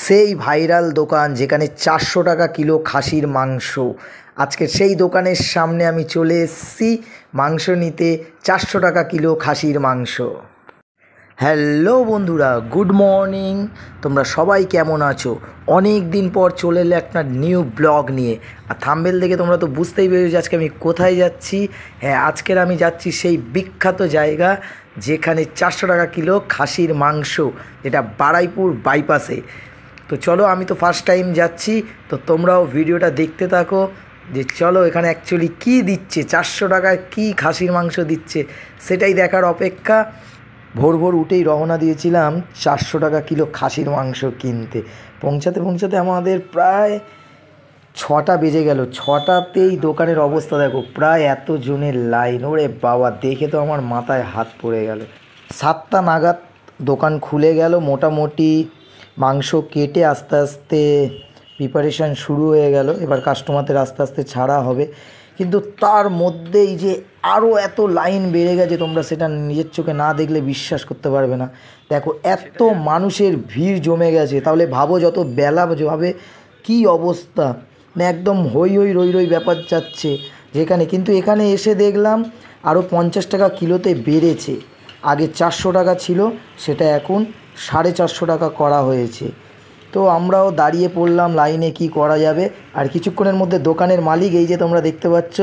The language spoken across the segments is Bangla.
সেই ভাইরাল দোকান যেখানে 400 টাকা কিলো খাসির মাংস। আজকে সেই দোকানের সামনে আমি চলে এসেছি মাংস নিতে। 400 টাকা কিলো খাসির মাংস। হ্যালো বন্ধুরা, গুড মর্নিং। তোমরা সবাই কেমন আছো? অনেক দিন পর চলে এলে একটা নিউ ব্লগ নিয়ে। আর থাম্বনেল দেখে তোমরা তো বুঝতেই পেরেছো আজকে আমি কোথায় যাচ্ছি। হ্যাঁ, আজকের আমি যাচ্ছি সেই বিখ্যাত জায়গা যেখানে 400 টাকা কিলো খাসির মাংস, যেটা বারুইপুর বাইপাসে। তো চলো, আমি তো ফার্স্ট টাইম যাচ্ছি, তো তোমরাও ভিডিওটা দেখতে থাকো যে চলো এখানে অ্যাকচুয়ালি কী দিচ্ছে, 400 টাকায় কী খাসির মাংস দিচ্ছে সেটাই দেখার অপেক্ষা। ভোর ভোর উঠেই রওনা দিয়েছিলাম 400 টাকা কিলো খাসির মাংস কিনতে। পৌঁছাতে আমাদের প্রায় 6টা বেজে গেল। 6টাতেই দোকানের অবস্থা দেখো, প্রায় এত জনের লাইন। ওরে বাবা, দেখে তো আমার মাথায় হাত পড়ে গেল। 7টা নাগাদ দোকান খুলে গেল। মোটামুটি মাংস কেটে আস্তে আস্তে প্রিপারেশান শুরু হয়ে গেল। এবার কাস্টমারদের আস্তে আস্তে ছাড়া হবে, কিন্তু তার মধ্যেই যে আরও এত লাইন বেড়ে গেছে, তোমরা সেটা নিজের চোখে না দেখলে বিশ্বাস করতে পারবে না। দেখো, এত মানুষের ভিড় জমে গেছে, তাহলে ভাবো যত বেলা যাবে কী অবস্থা। মানে একদম হই হই রই রই ব্যাপার যাচ্ছে যেখানে। কিন্তু এখানে এসে দেখলাম আরও 50 টাকা কিলোতে বেড়েছে। আগে 400 টাকা ছিল, সেটা এখন 450 টাকা করা হয়েছে। তো আমরাও দাঁড়িয়ে পড়লাম লাইনে, কি করা যাবে। আর কিছুক্ষণের মধ্যে দোকানের মালিক, এই যে তোমরা দেখতে পাচ্ছ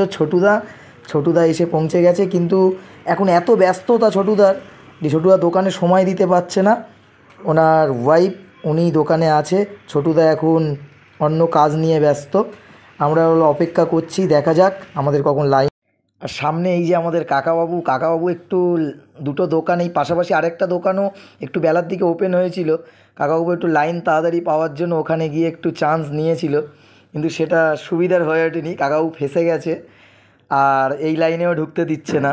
ছোটুদা এসে পৌঁছে গেছে। কিন্তু এখন এত ব্যস্ততা ছোটুদার যে ছোটুদা দোকানে সময় দিতে পারছে না। ওনার ওয়াইফ উনি দোকানে আছে, ছোটুদা এখন অন্য কাজ নিয়ে ব্যস্ত। আমরা অপেক্ষা করছি, দেখা যাক আমাদের কখন লাইন। আর সামনে এই যে আমাদের কাকাবাবু একটু দুটো দোকান, এই পাশাপাশি আরেকটা দোকানও একটু বেলার দিকে ওপেন হয়েছিল। কাকাবাবু একটু লাইন তাড়াতাড়ি পাওয়ার জন্য ওখানে গিয়ে একটু চান্স নিয়েছিল, কিন্তু সেটা সুবিধার হয়ে ওঠেনি। কাকাবাবু ফেঁসে গেছে আর এই লাইনেও ঢুকতে দিচ্ছে না।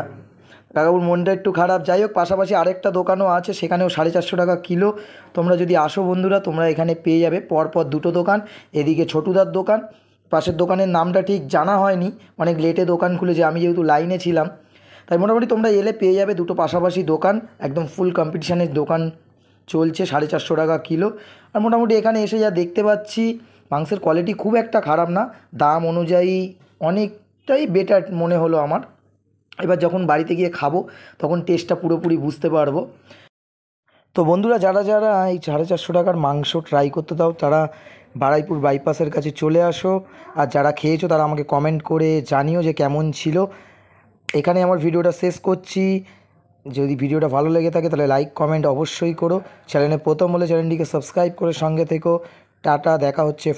কাকাবাবুর মনটা একটু খারাপ। যাই হোক, পাশাপাশি আরেকটা দোকানও আছে, সেখানেও 450 টাকা কিলো। তোমরা যদি আসো বন্ধুরা, তোমরা এখানে পেয়ে যাবে পরপর দুটো দোকান। এদিকে ছোটুদার দোকান, পাশের দোকানের নামটা ঠিক জানা হয়নি, অনেক লেটে দোকান খুলেছে, আমি যেহেতু লাইনে ছিলাম। তাই মোটামুটি তোমরা এলে পেয়ে যাবে দুটো পাশাপাশি দোকান। একদম ফুল কম্পিটিশানের দোকান চলছে, 450 টাকা কিলো। আর মোটামুটি এখানে এসে যা দেখতে পাচ্ছি, মাংসের কোয়ালিটি খুব একটা খারাপ না, দাম অনুযায়ী অনেকটাই বেটার মনে হলো আমার। এবার যখন বাড়িতে গিয়ে খাবো তখন টেস্টটা পুরোপুরি বুঝতে পারবো। তো বন্ধুরা, যারা যারা এই 450 টাকার মাংস ট্রাই করতে দাও, তারা বারুইপুর বাইপাসের কাছে চলে আসো। আর যারা খেয়েছো তারা আমাকে কমেন্ট করে জানিও যে কেমন ছিল। এখানে আমার ভিডিওটা শেষ করছি। যদি ভিডিওটা ভালো লেগে থাকে তাহলে লাইক কমেন্ট অবশ্যই করো। চ্যানেলে প্রথম হলে চ্যানেলটিকে সাবস্ক্রাইব করে সঙ্গে থেকো। টাটা, দেখা হচ্ছে।